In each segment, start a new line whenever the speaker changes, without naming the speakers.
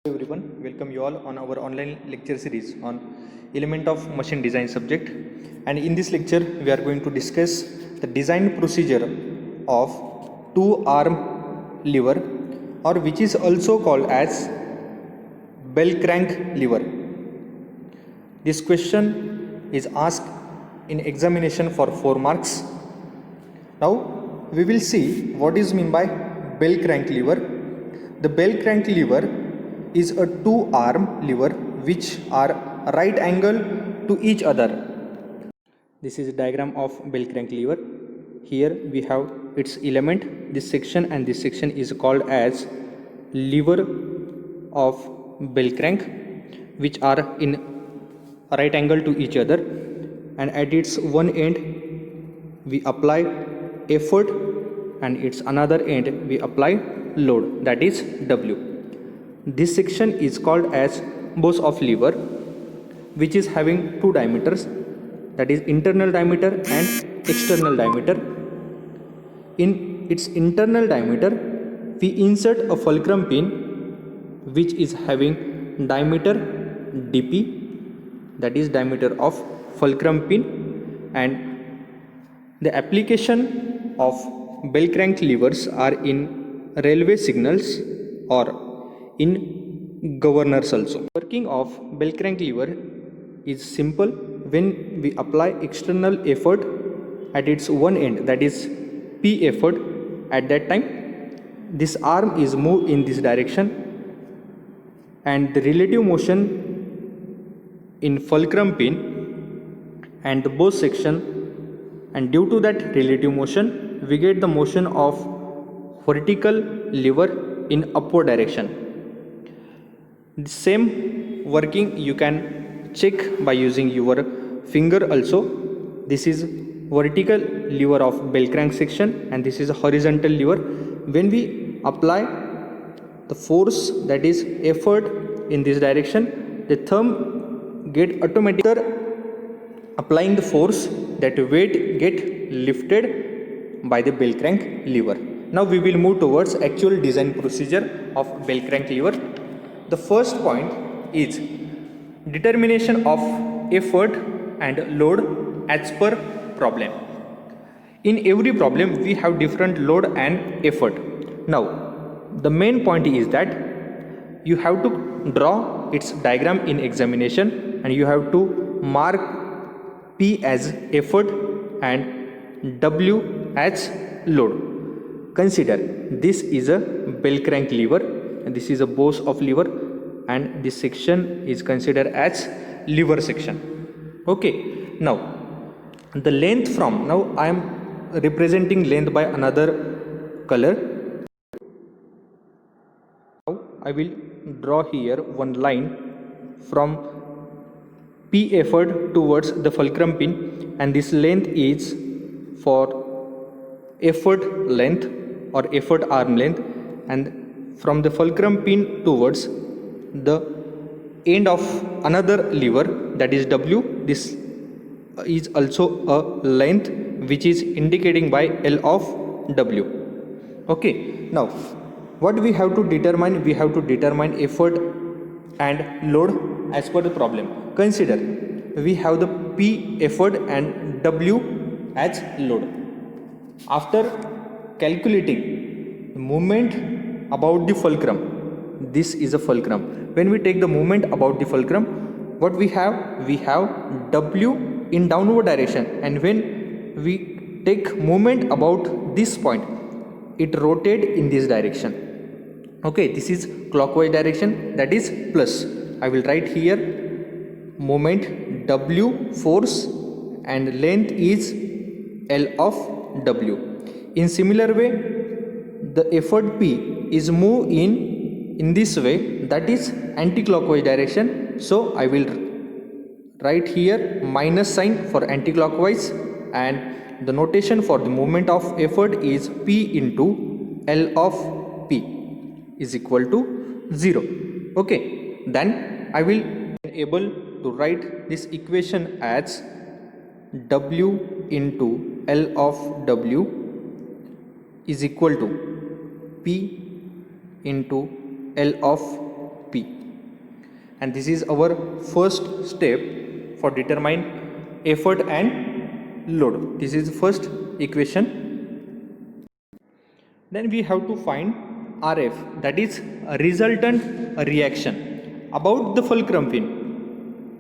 Hello everyone, welcome you all on our online lecture series on element of machine design subject. And in this lecture we are going to discuss the design procedure of two arm lever, or which is also called as bell crank lever. This question is asked in examination for 4 marks. Now we will see what is meant by bell crank lever. The bell crank lever is a two arm lever which are right angle to each other. This is a diagram of bell crank lever. Here we have its element, this section, and this section is called as lever of bell crank, which are in right angle to each other, and at its one end we apply effort and its another end we apply load, that is W. This section is called as boss of lever, which is having two diameters, that is internal diameter and external diameter. In its internal diameter we insert a fulcrum pin which is having diameter dp, that is diameter of fulcrum pin. And the application of bell crank levers are in railway signals or in governors also. Working of bell crank lever is simple. When we apply external effort at its one end, that is P effort, at that time this arm is moved in this direction, and the relative motion in fulcrum pin and the both section, and due to that relative motion we get the motion of vertical lever in upward direction. The same working you can check by using your finger also. This is vertical lever of bell crank section and this is a horizontal lever. When we apply the force, that is effort, in this direction, the thumb get automatically applying the force, that weight get lifted by the bell crank lever. Now we will move towards actual design procedure of bell crank lever. The first point is determination of effort and load as per problem. In every problem we have different load and effort. Now the main point is that you have to draw its diagram in examination, and you have to mark P as effort and W as load. Consider this is a bell crank lever and this is a boss of lever, and this section is considered as lever section. Okay, now the length from, now I am representing length by another color. Now I will draw here one line from P effort towards the fulcrum pin, and this length is for effort length or effort arm length, and from the fulcrum pin towards the end of another lever, that is W, this is also a length which is indicating by L of W. Okay, now what we have to determine? We have to determine effort and load as per the problem. Consider we have the P effort and W as load. After calculating the movement about the fulcrum, this is a fulcrum. When we take the movement about the fulcrum, what we have? We have W in downward direction, and when we take movement about this point, it rotate in this direction. Okay, this is clockwise direction, that is plus. I will write here moment W force and length is L of W. In similar way, the effort P is moved in this way, that is anti-clockwise direction. So I will write here minus sign for anti-clockwise, and the notation for the moment of effort is P into L of P is equal to 0. Okay, then I will be able to write this equation as W into L of W is equal to P into L of P. and this is our first step for determine effort and load. This is the first equation. Then we have to find RF, that is a resultant reaction about the fulcrum pin.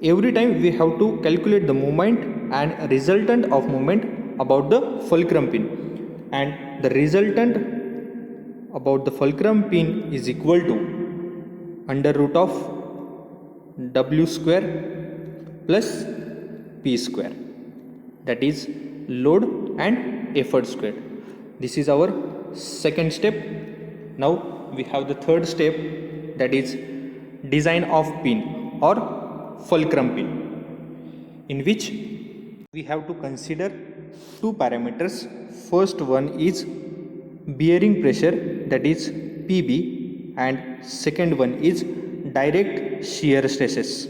Every time we have to calculate the moment and resultant of moment about the fulcrum pin, and the resultant about the fulcrum pin is equal to under root of W square plus P square, that is load and effort square. This is our second step. Now we have the third step, that is design of pin or fulcrum pin, in which we have to consider two parameters. First one is bearing pressure, that is PB, and second one is direct shear stresses.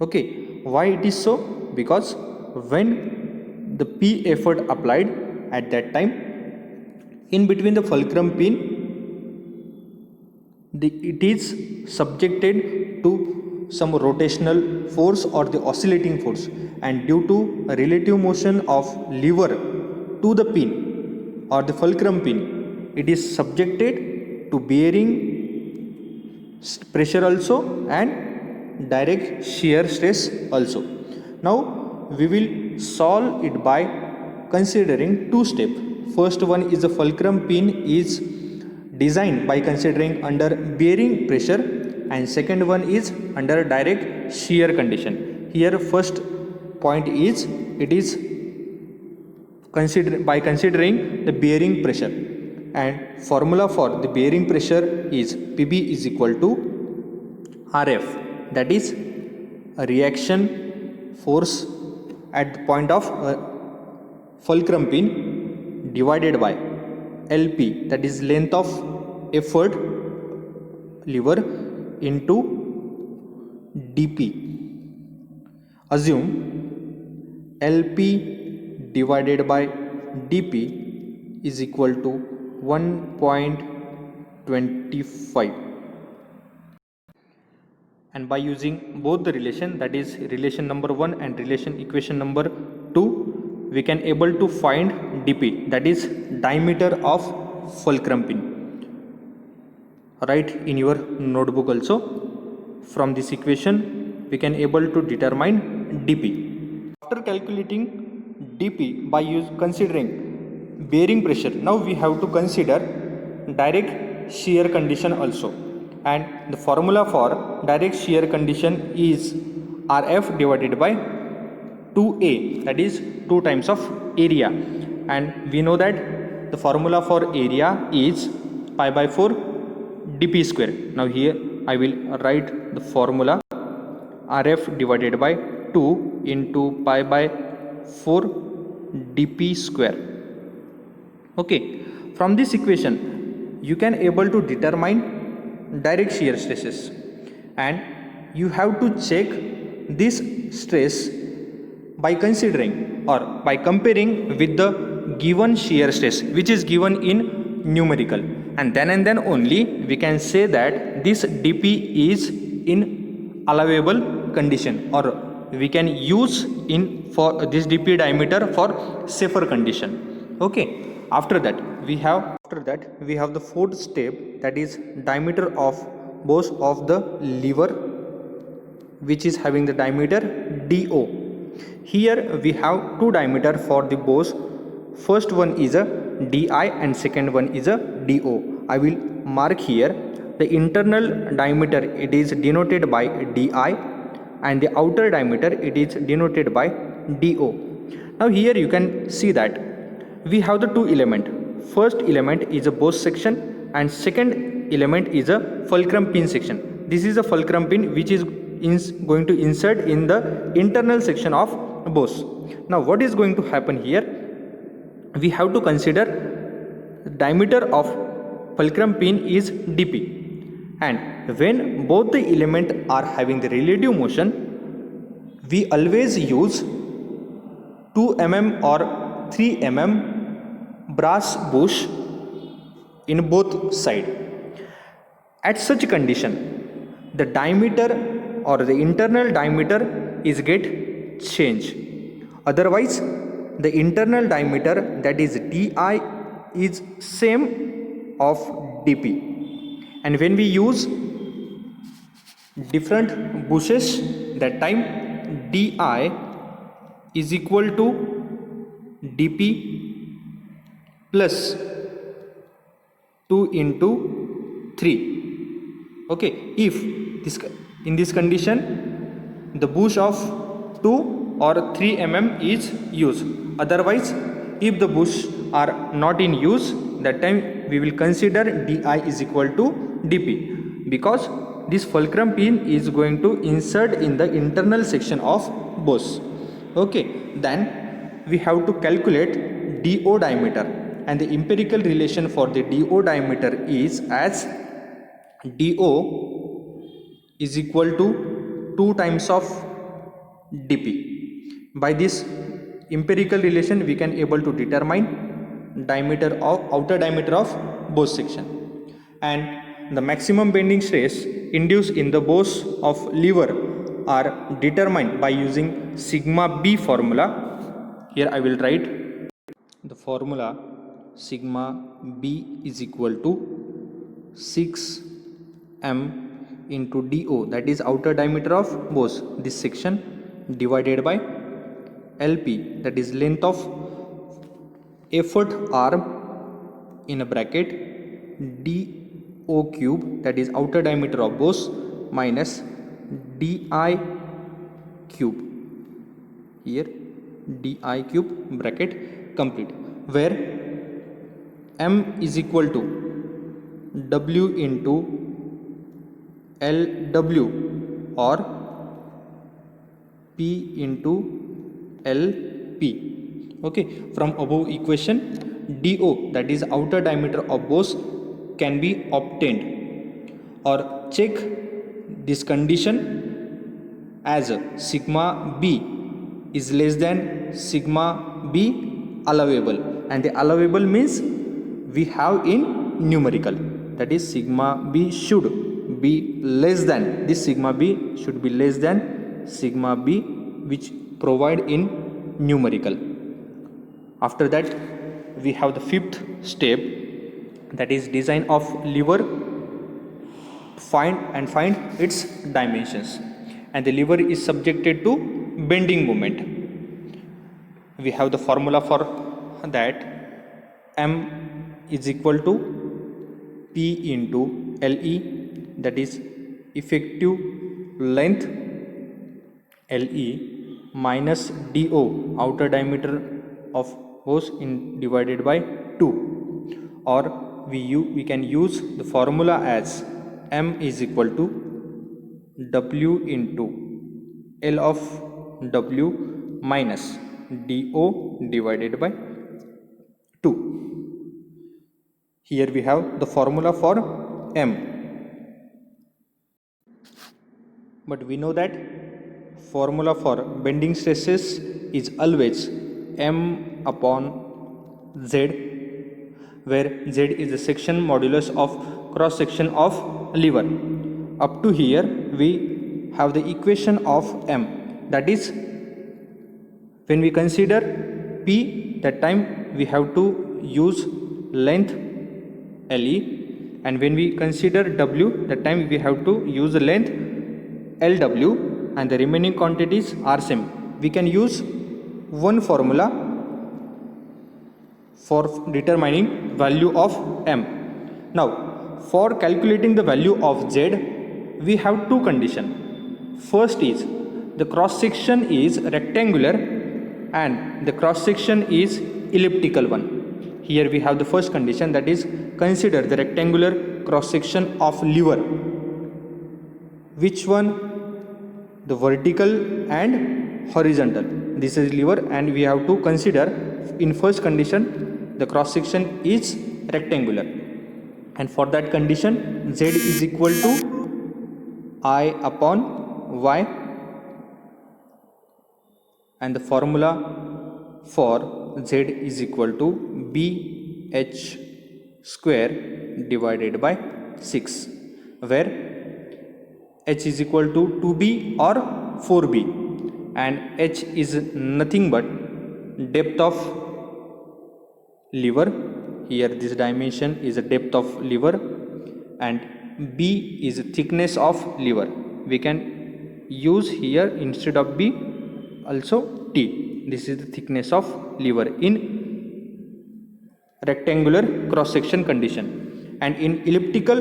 Okay, why it is so? Because when the P effort applied at that time, in between the fulcrum pin, it is subjected to some rotational force or the oscillating force, and due to a relative motion of lever to the pin or the fulcrum pin, it is subjected to bearing pressure also and direct shear stress also. Now we will solve it by considering two steps. First one is the fulcrum pin is designed by considering under bearing pressure, and second one is under direct shear condition. Here first point is it is by considering the bearing pressure, and formula for the bearing pressure is PB is equal to RF, that is a reaction force at the point of fulcrum pin, divided by LP, that is length of effort lever, into dP. Assume LP divided by dP is equal to 1.25, and by using both the relation, that is relation number 1 and relation equation number 2, we can able to find dP, that is diameter of fulcrum pin. Write in your notebook also. From this equation we can able to determine dP. After calculating dP by considering bearing pressure, now we have to consider direct shear condition also, and the formula for direct shear condition is RF divided by 2A, that is 2 times of area, and we know that the formula for area is pi by 4 dP square. Now here I will write the formula RF divided by 2 into pi by 4 dP square. Okay, from this equation you can able to determine direct shear stresses, and you have to check this stress by considering or by comparing with the given shear stress which is given in numerical, and then only we can say that this dP is in allowable condition, or we can use in for this dP diameter for safer condition. Okay, after that we have the fourth step, that is diameter of both of the lever, which is having the diameter DO. Here we have two diameter for the bows. First one is a DI and second one is a DO. I will mark here the internal diameter, it is denoted by DI, and the outer diameter it is denoted by DO. Now here you can see that we have the two element. First element is a boss section and second element is a fulcrum pin section. This is a fulcrum pin which is going to insert in the internal section of boss. Now what is going to happen here? We have to consider diameter of fulcrum pin is dP, and when both the elements are having the relative motion, we always use 2 mm or 3 mm brass bush in both sides. At such condition, the diameter or the internal diameter is get changed. Otherwise, the internal diameter, that is di, is same of dp. And when we use different bushes, that time di is equal to dp plus 2 into 3. Okay, if this, in this condition the bush of 2 or 3 is used. Otherwise, if the bush are not in use, that time we will consider di is equal to dp, because this fulcrum pin is going to insert in the internal section of bush. Okay, then we have to calculate do diameter, and the empirical relation for the do diameter is as do is equal to 2 times of dp. By this empirical relation we can able to determine diameter of outer diameter of both section. And the maximum bending stress induced in the bows of lever are determined by using sigma b formula. Here I will write the formula: sigma b is equal to 6m into do, that is outer diameter of bows, this section, divided by lp, that is length of effort arm in a bracket, do cube, that is outer diameter of bows, minus di cube, here di cube bracket complete, where m is equal to w into lw or p into lp. Okay, from above equation do, that is outer diameter of bows, can be obtained, or check this condition as sigma b is less than sigma b allowable, and the allowable means we have in numerical, that is sigma b should be less than, this sigma b should be less than sigma b which provide in numerical. After that we have the fifth step, that is design of lever, find its dimensions, and the lever is subjected to bending moment. We have the formula for that: m is equal to p into le, that is effective length, le minus do, outer diameter of hose, in divided by 2, or we can use the formula as m is equal to w into l of w minus do divided by 2. Here we have the formula for m, but we know that formula for bending stresses is always m upon z, where z is the section modulus of cross section of lever. Up to here we have the equation of m, that is when we consider p, that time we have to use length le, and when we consider w, that time we have to use the length lw, and the remaining quantities are same. We can use one formula for determining value of m. Now for calculating the value of z, we have two conditions. First is the cross section is rectangular and the cross section is elliptical one. Here we have the first condition, that is consider the rectangular cross section of lever. Which one? The vertical and horizontal. This is lever, and we have to consider in first condition the cross section is rectangular, and for that condition z is equal to I upon y, and the formula for z is equal to bh square divided by 6, where h is equal to 2b or 4b, and h is nothing but depth of lever. Here this dimension is a depth of lever, and b is thickness of lever. We can use here instead of b also t. This is the thickness of lever in rectangular cross section condition. And in elliptical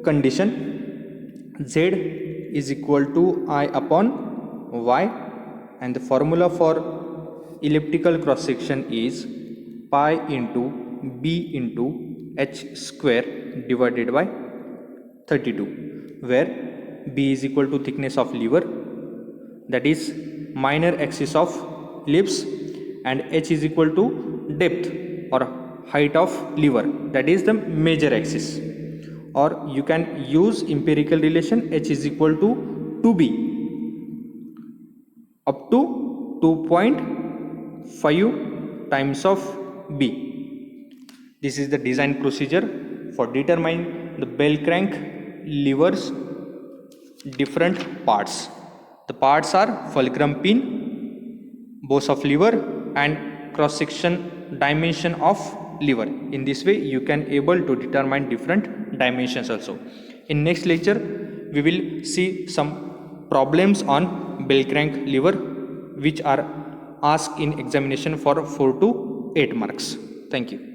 condition, z is equal to I upon y, and the formula for elliptical cross section is pi into b into h square divided by 32, where b is equal to thickness of lever, that is minor axis of ellipse, and h is equal to depth or height of lever, that is the major axis. Or you can use empirical relation, h is equal to 2b up to 2.5 times of b. This is the design procedure for determining the bell crank levers different parts. The parts are fulcrum pin, boss of lever, and cross section dimension of lever. In this way you can able to determine different dimensions also. In next lecture we will see some problems on bell crank lever which are asked in examination for 4 to 8 marks. Thank you.